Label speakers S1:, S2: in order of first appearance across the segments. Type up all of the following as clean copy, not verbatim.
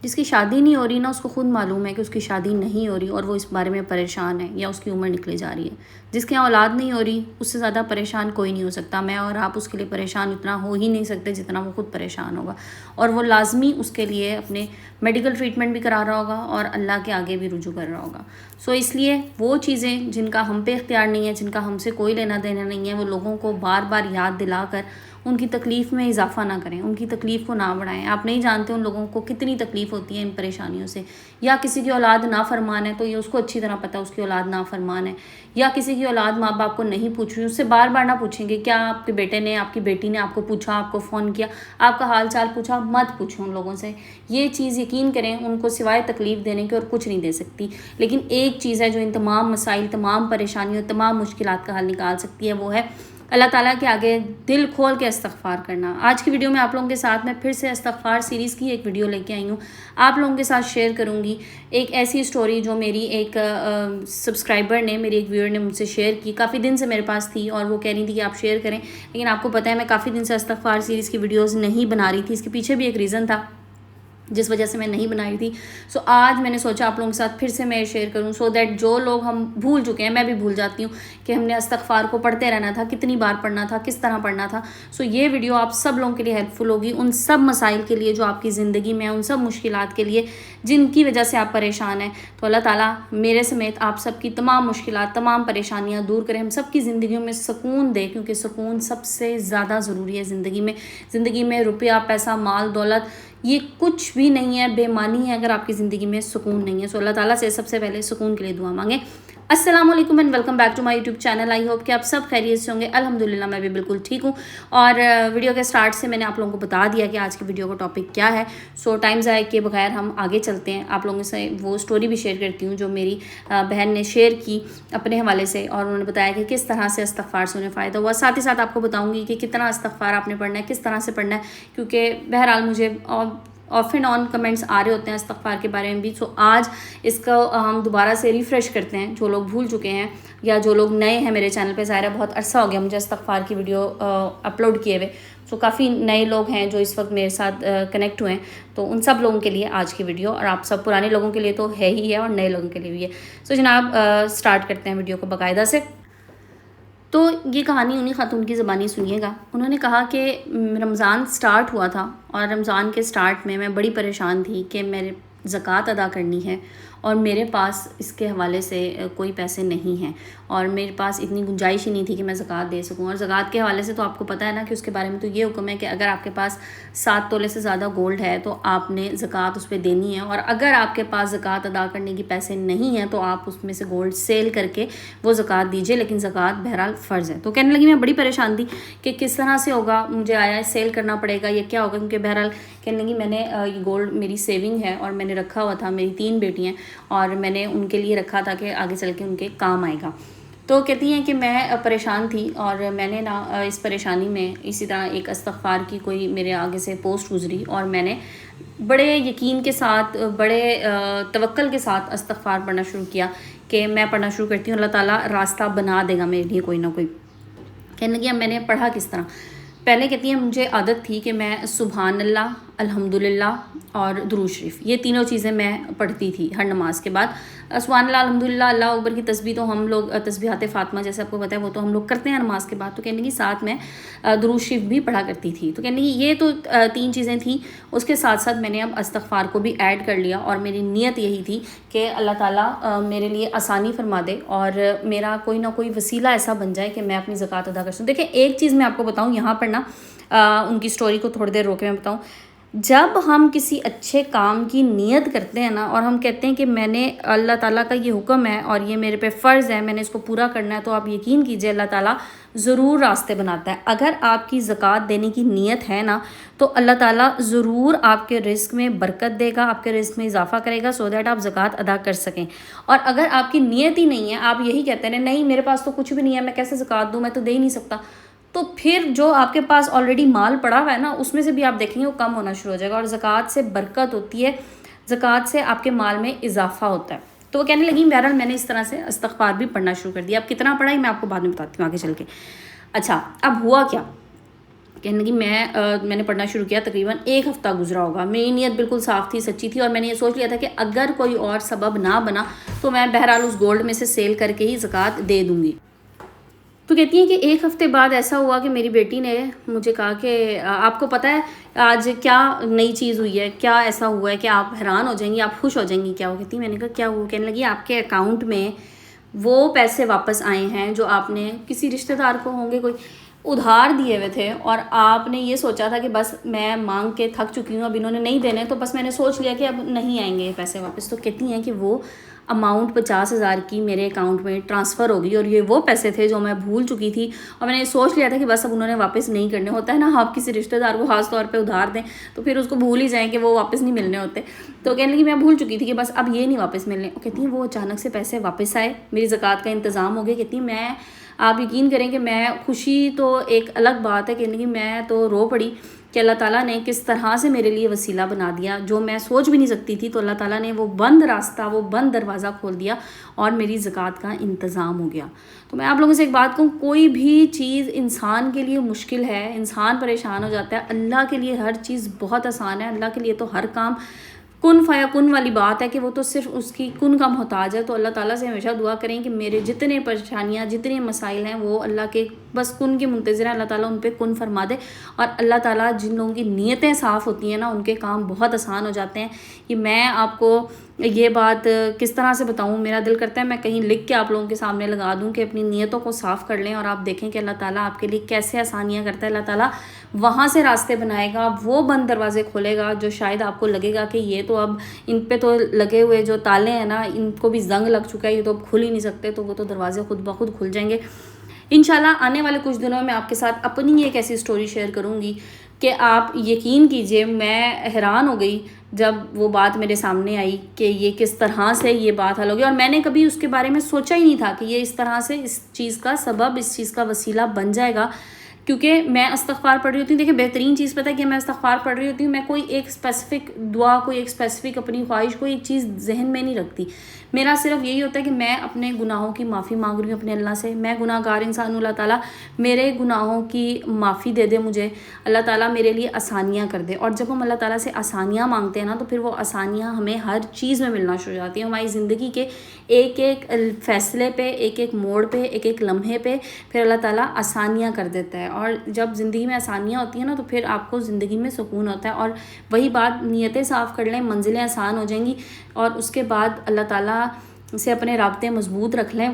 S1: جس کی شادی نہیں ہو رہی نا، اس کو خود معلوم ہے کہ اس کی شادی نہیں ہو رہی اور وہ اس بارے میں پریشان ہے یا اس کی عمر نکلے جا رہی ہے. جس کے یہاں اولاد نہیں ہو رہی اس سے زیادہ پریشان کوئی نہیں ہو سکتا. میں اور آپ اس کے لیے پریشان اتنا ہو ہی نہیں سکتے جتنا وہ خود پریشان ہوگا، اور وہ لازمی اس کے لیے اپنے میڈیکل ٹریٹمنٹ بھی کرا رہا ہوگا اور اللہ کے آگے بھی رجوع کر رہا ہوگا. سو اس لیے وہ چیزیں جن کا ہم پہ اختیار نہیں ہے، جن کا ہم سے کوئی لینا دینا نہیں ہے، وہ لوگوں کو بار بار یاد دلا کر ان کی تکلیف میں اضافہ نہ کریں، ان کی تکلیف کو نہ بڑھائیں. آپ نہیں جانتے ان لوگوں کو کتنی تکلیف ہوتی ہے ان پریشانیوں سے. یا کسی کی اولاد نافرمان ہے تو یہ اس کو اچھی طرح پتہ ہے اس کی اولاد نافرمان ہے. یا کسی کی اولاد ماں باپ کو نہیں پوچھ رہی، اس سے بار بار نہ پوچھیں گے کیا آپ کے بیٹے نے، آپ کی بیٹی نے آپ کو پوچھا، آپ کو فون کیا، آپ کا حال چال پوچھا. مت پوچھو ان لوگوں سے. یہ چیز یقین کریں ان کو سوائے تکلیف دینے کے اور کچھ نہیں دے سکتی. لیکن ایک چیز ہے جو ان تمام مسائل، تمام پریشانیوں، تمام مشکلات کا حل نکال سکتی ہے، وہ ہے اللہ تعالیٰ کے آگے دل کھول کے استغفار کرنا. آج کی ویڈیو میں آپ لوگوں کے ساتھ میں پھر سے استغفار سیریز کی ایک ویڈیو لے کے آئی ہوں. آپ لوگوں کے ساتھ شیئر کروں گی ایک ایسی سٹوری جو میری ایک سبسکرائبر نے، میری ایک ویور نے مجھ سے شیئر کی. کافی دن سے میرے پاس تھی اور وہ کہہ رہی تھی کہ آپ شیئر کریں، لیکن آپ کو پتہ ہے میں کافی دن سے استغفار سیریز کی ویڈیوز نہیں بنا رہی تھی. اس کے پیچھے بھی ایک ریزن تھا جس وجہ سے میں نہیں بنائی تھی. سو آج میں نے سوچا آپ لوگوں کے ساتھ پھر سے میں شیئر کروں، سو دیٹ جو لوگ ہم بھول چکے ہیں، میں بھی بھول جاتی ہوں کہ ہم نے استغفار کو پڑھتے رہنا تھا، کتنی بار پڑھنا تھا، کس طرح پڑھنا تھا. سو یہ ویڈیو آپ سب لوگوں کے لیے ہیلپ فل ہوگی، ان سب مسائل کے لیے جو آپ کی زندگی میں، ان سب مشکلات کے لیے جن کی وجہ سے آپ پریشان ہیں. تو اللہ تعالیٰ میرے سمیت آپ سب کی تمام مشکلات، تمام پریشانیاں دور کریں، ہم سب کی زندگیوں میں سکون دے، کیونکہ سکون سب سے زیادہ ضروری ہے زندگی میں. زندگی میں روپیہ، پیسہ، مال، دولت یہ کچھ بھی نہیں ہے، بے معنی ہے اگر آپ کی زندگی میں سکون نہیں ہے. سو اللہ تعالیٰ سے سب سے پہلے سکون کے لیے دعا مانگیں. السلام علیکم and welcome back to my YouTube channel. I hope کہ آپ سب خیریت سے ہوں گے. الحمدللہ میں بھی بالکل ٹھیک ہوں. اور ویڈیو کے سٹارٹ سے میں نے آپ لوگوں کو بتا دیا کہ آج کی ویڈیو کا ٹاپک کیا ہے. سو ٹائم ضائع کیے بغیر ہم آگے چلتے ہیں. آپ لوگوں سے وہ سٹوری بھی شیئر کرتی ہوں جو میری بہن نے شیئر کی اپنے حوالے سے، اور انہوں نے بتایا کہ کس طرح سے استغفار سے انہیں فائدہ ہوا. ساتھ ہی ساتھ آپ کو بتاؤں گی کہ کتنا استغفار آپ نے پڑھنا ہے، کس طرح سے پڑھنا ہے، کیونکہ بہرحال مجھے آف اینڈ آن کمنٹس آ رہے ہوتے ہیں استغفار کے بارے میں بھی. سو آج اس کو ہم دوبارہ سے ریفریش کرتے ہیں. جو لوگ بھول چکے ہیں یا جو لوگ نئے ہیں میرے چینل پہ، ظاہر ہے بہت عرصہ ہو گیا مجھے استغفار کی ویڈیو اپلوڈ کیے ہوئے. سو کافی نئے لوگ ہیں جو اس وقت میرے ساتھ کنیکٹ ہوئے ہیں، تو ان سب لوگوں کے لیے آج کی ویڈیو، اور آپ سب پرانے لوگوں کے لیے تو ہے ہی ہے اور نئے لوگوں کے لیے بھی ہے. سو جناب سٹارٹ کرتے ہیں ویڈیو کو باقاعدہ سے. تو یہ کہانی انہی خاتون کی زبانی سنیے گا. انہوں نے کہا کہ رمضان سٹارٹ ہوا تھا اور رمضان کے سٹارٹ میں بڑی پریشان تھی کہ میرے زکوٰۃ ادا کرنی ہے اور میرے پاس اس کے حوالے سے کوئی پیسے نہیں ہیں، اور میرے پاس اتنی گنجائش ہی نہیں تھی کہ میں زکوٰۃ دے سکوں. اور زکوٰۃ کے حوالے سے تو آپ کو پتہ ہے نا کہ اس کے بارے میں تو یہ حکم ہے کہ اگر آپ کے پاس 7 تولے سے زیادہ گولڈ ہے تو آپ نے زکوٰۃ اس پہ دینی ہے، اور اگر آپ کے پاس زکوٰۃ ادا کرنے کی پیسے نہیں ہیں تو آپ اس میں سے گولڈ سیل کر کے وہ زکوٰۃ دیجیے، لیکن زکوٰۃ بہرحال فرض ہے. تو کہنے لگی میں بڑی پریشان تھی کہ کس طرح سے ہوگا، مجھے آیا سیل کرنا پڑے گا یا کیا ہوگا، کیونکہ بہرحال کہنے لگی میں نے یہ گولڈ میری سیونگ ہے اور میں نے رکھا ہوا تھا. میری 3 بیٹی ہیں اور میں نے ان کے لیے رکھا تھا کہ آگے چل کے ان کے کام آئے گا. تو کہتی ہیں کہ میں پریشان تھی اور میں نے نا اس پریشانی میں اسی طرح ایک استغفار کی کوئی میرے آگے سے پوسٹ گزری، اور میں نے بڑے یقین کے ساتھ، بڑے توکل کے ساتھ استغفار پڑھنا شروع کیا کہ میں پڑھنا شروع کرتی ہوں، اللہ تعالیٰ راستہ بنا دے گا میرے لیے کوئی نہ کوئی. کہنے لگی میں نے پڑھا کس طرح. پہلے کہتی ہیں مجھے عادت تھی کہ میں سبحان اللہ، الحمدللہ اور درود شریف، یہ تینوں چیزیں میں پڑھتی تھی ہر نماز کے بعد. سبحان اللہ، الحمدللہ، اللہ اکبر کی تسبیح تو ہم لوگ تسبیحات فاطمہ جیسے آپ کو پتہ ہے وہ تو ہم لوگ کرتے ہیں نماز کے بعد. تو کہنے کی ساتھ میں درود شریف بھی پڑھا کرتی تھی. تو کہنے کی یہ تو 3 چیزیں تھیں. اس کے ساتھ ساتھ میں نے اب استغفار کو بھی ایڈ کر لیا، اور میری نیت یہی تھی کہ اللہ تعالیٰ میرے لیے آسانی فرما دے اور میرا کوئی نہ کوئی وسیلہ ایسا بن جائے کہ میں اپنی زکوٰۃ ادا کر سکوں. دیکھیں ایک چیز میں آپ کو بتاؤں یہاں پر نا، ان کی سٹوری کو تھوڑی دیر روک کے میں بتاؤں. جب ہم کسی اچھے کام کی نیت کرتے ہیں نا، اور ہم کہتے ہیں کہ میں نے، اللہ تعالیٰ کا یہ حکم ہے اور یہ میرے پہ فرض ہے، میں نے اس کو پورا کرنا ہے، تو آپ یقین کیجئے اللہ تعالیٰ ضرور راستے بناتا ہے. اگر آپ کی زکوٰۃ دینے کی نیت ہے نا تو اللہ تعالیٰ ضرور آپ کے رزق میں برکت دے گا، آپ کے رزق میں اضافہ کرے گا، سو دیٹ آپ زکوٰۃ ادا کر سکیں. اور اگر آپ کی نیت ہی نہیں ہے، آپ یہی کہتے ہیں نہیں میرے پاس تو کچھ بھی نہیں ہے، میں کیسے زکوٰۃ دوں، میں تو دے ہی نہیں سکتا، تو پھر جو آپ کے پاس آلریڈی مال پڑا ہوا ہے نا اس میں سے بھی آپ دیکھیں گے وہ کم ہونا شروع ہو جائے گا. اور زکوٰۃ سے برکت ہوتی ہے، زکوٰۃ سے آپ کے مال میں اضافہ ہوتا ہے. تو وہ کہنے لگی بہرحال میں نے اس طرح سے استغفار بھی پڑھنا شروع کر دیا. اب کتنا پڑھا ہے میں آپ کو بعد میں بتاتی ہوں آگے چل کے. اچھا اب ہوا کیا کہنے لگی میں نے پڑھنا شروع کیا، تقریباً 1 ہفتہ گزرا ہوگا، میری نیت بالکل صاف تھی، سچی تھی، اور میں نے یہ سوچ لیا تھا کہ اگر کوئی اور سبب نہ بنا تو میں بہرحال اس گولڈ میں سے سیل کر کے ہی زکوٰۃ دے دوں گی۔ تو کہتی ہیں کہ 1 ہفتے بعد ایسا ہوا کہ میری بیٹی نے مجھے کہا کہ آپ کو پتہ ہے آج کیا نئی چیز ہوئی ہے، کیا ایسا ہوا ہے کہ آپ حیران ہو جائیں گی، آپ خوش ہو جائیں گی، کیا وہ کہتی ہیں؟ میں نے کہا کیا ہوا؟ کہنے لگی آپ کے اکاؤنٹ میں وہ پیسے واپس آئے ہیں جو آپ نے کسی رشتہ دار کو ہوں گے کوئی ادھار دیے ہوئے تھے، اور آپ نے یہ سوچا تھا کہ بس میں مانگ کے تھک چکی ہوں، اب انہوں نے نہیں دینے، تو بس میں نے سوچ لیا کہ اب نہیں آئیں گے یہ پیسے واپس۔ تو کہتی ہیں کہ وہ اماؤنٹ 50,000 کی میرے اکاؤنٹ میں ٹرانسفر ہو گئی، اور یہ وہ پیسے تھے جو میں بھول چکی تھی، اور میں نے سوچ لیا تھا کہ بس اب انہوں نے واپس نہیں کرنے۔ ہوتا ہے نا آپ کسی رشتہ دار کو خاص طور پہ ادھار دیں تو پھر اس کو بھول ہی جائیں کہ وہ واپس نہیں ملنے ہوتے، تو کہنے لگی میں بھول چکی تھی کہ بس اب یہ نہیں واپس ملنے۔ کہتی ہیں وہ اچانک سے پیسے واپس آئے، میری زکوٰۃ کا انتظام ہو گیا۔ کہتی ہیں آپ یقین کریں کہ میں خوشی تو ایک الگ بات ہے، کہنے لگی میں تو رو پڑی کہ اللہ تعالیٰ نے کس طرح سے میرے لیے وسیلہ بنا دیا، جو میں سوچ بھی نہیں سکتی تھی، تو اللہ تعالیٰ نے وہ بند راستہ، وہ بند دروازہ کھول دیا اور میری زکوٰۃ کا انتظام ہو گیا۔ تو میں آپ لوگوں سے ایک بات کہوں، کوئی بھی چیز انسان کے لیے مشکل ہے، انسان پریشان ہو جاتا ہے، اللہ کے لیے ہر چیز بہت آسان ہے، اللہ کے لیے تو ہر کام کن فیکن والی بات ہے کہ وہ تو صرف اس کی کن کا محتاج ہے۔ تو اللہ تعالیٰ سے ہمیشہ دعا کریں کہ میرے جتنے پریشانیاں، جتنے مسائل ہیں وہ اللہ کے بس کن کے منتظر ہیں، اللہ تعالیٰ ان پہ کن فرما دے، اور اللہ تعالیٰ جن لوگوں کی نیتیں صاف ہوتی ہیں نا ان کے کام بہت آسان ہو جاتے ہیں۔ کہ میں آپ کو یہ بات کس طرح سے بتاؤں، میرا دل کرتا ہے میں کہیں لکھ کے آپ لوگوں کے سامنے لگا دوں کہ اپنی نیتوں کو صاف کر لیں، اور آپ دیکھیں کہ اللہ تعالیٰ آپ کے لیے کیسے آسانیاں کرتا ہے۔ اللہ تعالیٰ وہاں سے راستے بنائے گا، وہ بند دروازے کھولے گا جو شاید آپ کو لگے گا کہ یہ تو اب ان پہ تو لگے ہوئے جو تالے ہیں نا ان کو بھی زنگ لگ چکا ہے، یہ تو اب کھل ہی نہیں سکتے، تو وہ تو دروازے خود بخود کھل جائیں گے انشاءاللہ۔ آنے والے کچھ دنوں میں آپ کے ساتھ اپنی ایک ایسی سٹوری شیئر کروں گی کہ آپ یقین کیجئے میں حیران ہو گئی جب وہ بات میرے سامنے آئی کہ یہ کس طرح سے یہ بات حل ہوگی، اور میں نے کبھی اس کے بارے میں سوچا ہی نہیں تھا کہ یہ اس طرح سے اس چیز کا سبب، اس چیز کا وسیلہ بن جائے گا۔ کیونکہ میں استغفار پڑھ رہی ہوتی ہوں، دیکھیں بہترین چیز پتہ ہے کہ میں استغفار پڑھ رہی ہوتی ہوں، میں کوئی ایک اسپیسیفک دعا، کوئی ایک اسپیسیفک اپنی خواہش، کوئی ایک چیز ذہن میں نہیں رکھتی۔ میرا صرف یہی ہوتا ہے کہ میں اپنے گناہوں کی معافی مانگ رہی ہوں اپنے اللہ سے، میں گناہ گار انسان ہوں، اللہ تعالیٰ میرے گناہوں کی معافی دے دے مجھے، اللہ تعالیٰ میرے لیے آسانیاں کر دے۔ اور جب ہم اللہ تعالیٰ سے آسانیاں مانگتے ہیں نا تو پھر وہ آسانیاں ہمیں ہر چیز میں ملنا شروع ہو جاتی ہیں، ہماری زندگی کے ایک ایک فیصلے پہ، ایک ایک موڑ پہ، ایک ایک لمحے پہ پھر اللہ تعالیٰ آسانیاں کر دیتا ہے۔ اور جب زندگی میں آسانیاں ہوتی ہیں نا تو پھر آپ کو زندگی میں سکون ہوتا ہے، اور وہی بات نیتیں صاف کر لیں، منزلیں آسان ہو جائیں گی، اور اس کے بعد اللہ تعالیٰ سے اپنے رابطے مضبوط رکھ لیں،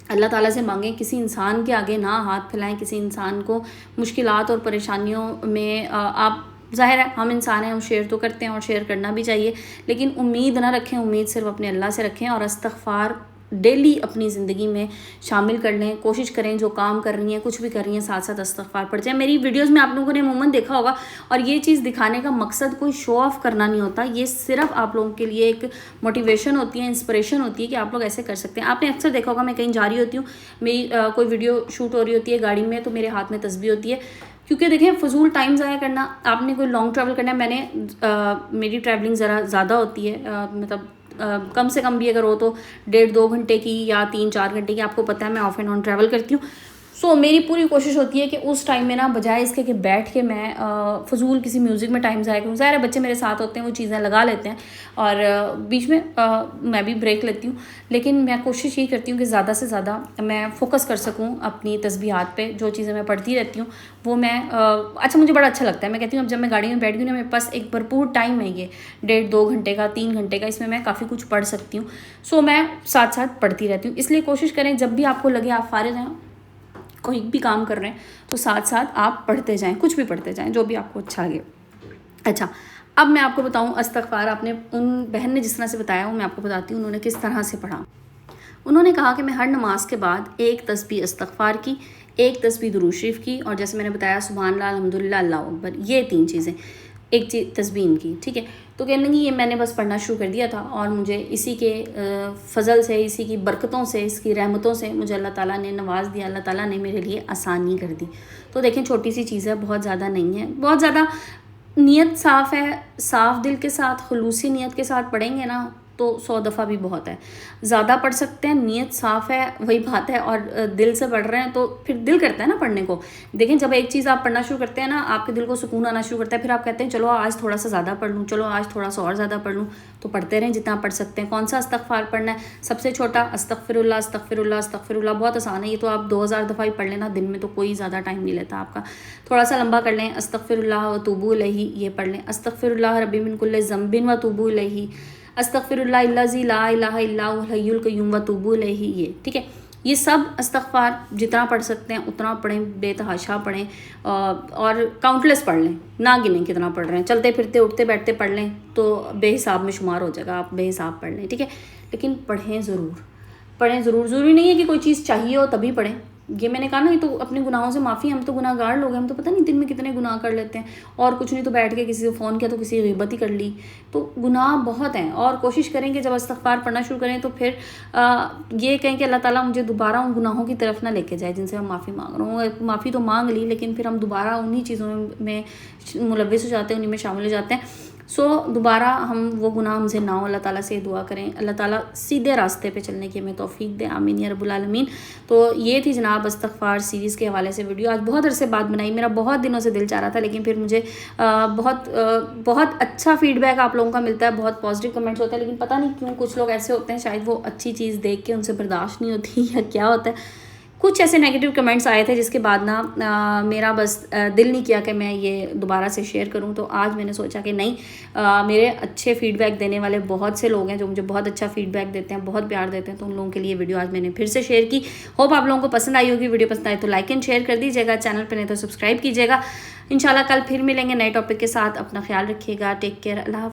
S1: اللہ تعالیٰ سے مانگیں، کسی انسان کے آگے نہ ہاتھ پھیلائیں، کسی انسان کو مشکلات اور پریشانیوں میں آپ ظاہر ہے ہم انسان ہیں، ہم شیئر تو کرتے ہیں اور شیئر کرنا بھی چاہیے، لیکن امید نہ رکھیں، امید صرف اپنے اللہ سے رکھیں، اور استغفار ڈیلی اپنی زندگی میں شامل کر لیں، کوشش کریں جو کام کر رہی ہیں، کچھ بھی کر رہی ہیں، ساتھ ساتھ استغفار پڑھ جائیں۔ میری ویڈیوز میں آپ لوگوں نے عموماً دیکھا ہوگا، اور یہ چیز دکھانے کا مقصد کوئی شو آف کرنا نہیں ہوتا، یہ صرف آپ لوگوں کے لیے ایک موٹیویشن ہوتی ہے، انسپریشن ہوتی ہے کہ آپ لوگ ایسے کر سکتے ہیں۔ آپ نے اکثر دیکھا ہوگا میں کہیں جا رہی ہوتی ہوں، میری کوئی ویڈیو شوٹ ہو رہی ہوتی ہے گاڑی میں، تو میرے ہاتھ میں تسبیح ہوتی ہے، کیونکہ دیکھیں فضول ٹائم ضائع کرنا، آپ نے کوئی لانگ ٹریول کرنا ہے، میں نے میری ٹریولنگ ذرا زیادہ ہوتی ہے، مطلب کم سے کم بھی اگر ہو تو 1.5-2 گھنٹے کی یا 3-4 گھنٹے کی، آپ کو پتہ ہے میں آف اینڈ آن ٹریول کرتی ہوں۔ سو میری پوری کوشش ہوتی ہے کہ اس ٹائم میں نا بجائے اس کے کہ بیٹھ کے میں فضول کسی میوزک میں ٹائم ضائع کروں، ظاہر ہے بچے میرے ساتھ ہوتے ہیں، وہ چیزیں لگا لیتے ہیں، اور بیچ میں میں بھی بریک لیتی ہوں، لیکن میں کوشش یہی کرتی ہوں کہ زیادہ سے زیادہ میں فوکس کر سکوں اپنی تسبیحات پہ، جو چیزیں میں پڑھتی رہتی ہوں وہ میں اچھا مجھے بڑا اچھا لگتا ہے۔ میں کہتی ہوں اب جب میں گاڑی میں بیٹھ گئی نا، میرے پاس ایک بھرپور ٹائم ہے، یہ 1.5-2 گھنٹے کا، 3 گھنٹے کا، اس میں کافی کچھ پڑھ سکتی ہوں، سو میں ساتھ ساتھ پڑھتی رہتی ہوں۔ اس لیے کوشش کریں جب بھی آپ کو لگے آپ فارغ ہیں، کوئی بھی کام کر رہے ہیں، تو ساتھ ساتھ آپ پڑھتے جائیں، کچھ بھی پڑھتے جائیں جو بھی آپ کو اچھا لگے۔ اچھا اب میں آپ کو بتاؤں استغفار، آپ نے ان بہن نے جس طرح سے بتایا وہ میں آپ کو بتاتی ہوں انہوں نے کس طرح سے پڑھا۔ انہوں نے کہا کہ میں ہر نماز کے بعد ایک تسبیح استغفار کی، ایک تسبیح درود شریف کی، اور جیسے میں نے بتایا سبحان اللہ، الحمدللہ، اللہ اکبر، یہ 3 چیزیں، ایک تسبیح ان کی، ٹھیک ہے۔ تو کہنے لگی یہ میں نے بس پڑھنا شروع کر دیا تھا، اور مجھے اسی کے فضل سے، اسی کی برکتوں سے، اس کی رحمتوں سے مجھے اللہ تعالیٰ نے نواز دیا، اللہ تعالیٰ نے میرے لیے آسانی کر دی۔ تو دیکھیں چھوٹی سی چیز ہے، بہت زیادہ نہیں ہے، بہت زیادہ نیت صاف ہے، صاف دل کے ساتھ، خلوصی نیت کے ساتھ پڑھیں گے نا تو 100 دفعہ بھی بہت ہے. زیادہ پڑھ سکتے ہیں, نیت صاف ہے وہی بات ہے, اور دل سے پڑھ رہے ہیں تو پھر دل کرتا ہے نا پڑھنے کو. دیکھیں جب ایک چیز آپ پڑھنا شروع کرتے ہیں نا, آپ کے دل کو سکون آنا شروع کرتا ہے, پھر آپ کہتے ہیں چلو آج تھوڑا سا زیادہ پڑھ لوں, چلو آج تھوڑا سا اور زیادہ پڑھ لوں. تو پڑھتے رہیں جتنا پڑھ سکتے ہیں. کون سا استغفار پڑھنا ہے؟ سب سے چھوٹا استغفر اللہ استغفر اللہ استغفر اللہ, بہت آسان ہے یہ تو, آپ 2000 دفعہ ہی پڑھ لینا دن میں, تو کوئی زیادہ ٹائم نہیں لیتا آپ کا. تھوڑا سا لمبا کر لیں, استغفر اللہ و توبو الیہ یہ پڑھ لیں, استغفر اللہ ربی من کل ذنب و توبو الیہ, استغفر اللہ الذی لا الہ الا هو الحی القیوم و توبو الیہ یہ, ٹھیک ہے. یہ سب استغفار جتنا پڑھ سکتے ہیں اتنا پڑھیں, بے تحاشا پڑھیں, اور کاؤنٹلیس پڑھ لیں, نہ گنیں کتنا پڑھ رہے ہیں, چلتے پھرتے اٹھتے بیٹھتے پڑھ لیں تو بے حساب میں شمار ہو جائے گا, آپ بے حساب پڑھ لیں, ٹھیک ہے. لیکن پڑھیں ضرور, پڑھیں ضرور. ضروری نہیں ہے کہ کوئی چیز چاہیے ہو تبھی پڑھیں. یہ میں نے کہا نا, یہ تو اپنے گناہوں سے معافی, ہم تو گناہ گار لوگ ہیں, ہم تو پتہ نہیں دن میں کتنے گناہ کر لیتے ہیں, اور کچھ نہیں تو بیٹھ کے کسی سے فون کیا تو کسی غیبت ہی کر لی, تو گناہ بہت ہیں. اور کوشش کریں کہ جب استغفار پڑھنا شروع کریں تو پھر یہ کہیں کہ اللہ تعالیٰ مجھے دوبارہ ان گناہوں کی طرف نہ لے کے جائے جن سے میں معافی مانگ رہا ہوں. معافی تو مانگ لی, لیکن پھر ہم دوبارہ انہی چیزوں میں ملوث ہو جاتے ہیں, انہی میں شامل ہو جاتے ہیں. دوبارہ ہم وہ گناہ ہم سے نہ ہو. اللہ تعالیٰ سے دعا کریں اللہ تعالیٰ سیدھے راستے پہ چلنے کی ہمیں توفیق دے, آمین یا رب العالمین. تو یہ تھی جناب استغفار سیریز کے حوالے سے ویڈیو. آج بہت عرصے بعد بنائی, میرا بہت دنوں سے دل چاہ رہا تھا, لیکن پھر مجھے بہت اچھا فیڈ بیک آپ لوگوں کا ملتا ہے, بہت پازیٹیو کمنٹس ہوتے ہیں, لیکن پتہ نہیں کیوں کچھ لوگ ایسے ہوتے ہیں, شاید وہ اچھی چیز دیکھ کے ان سے برداشت نہیں ہوتی یا کیا ہوتا ہے. کچھ ایسے نیگیٹیو کمنٹس آئے تھے جس کے بعد نا میرا بس دل نہیں کیا کہ میں یہ دوبارہ سے شیئر کروں. تو آج میں نے سوچا کہ نہیں, میرے اچھے فیڈ بیک دینے والے بہت سے لوگ ہیں جو مجھے بہت اچھا فیڈ بیک دیتے ہیں, بہت پیار دیتے ہیں, تو ان لوگوں کے لیے ویڈیو آج میں نے پھر سے شیئر کی. ہوپ آپ لوگوں کو پسند آئی ہوگی. ویڈیو پسند آئی تو لائک اینڈ شیئر کر دیجیے گا, چینل پہ نہیں تو سبسکرائب کیجیے گا. انشاءاللہ کل پھر ملیں گے نئے ٹاپک کے ساتھ. اپنا خیال رکھیے گا, ٹیک کیئر, اللہ حافظ.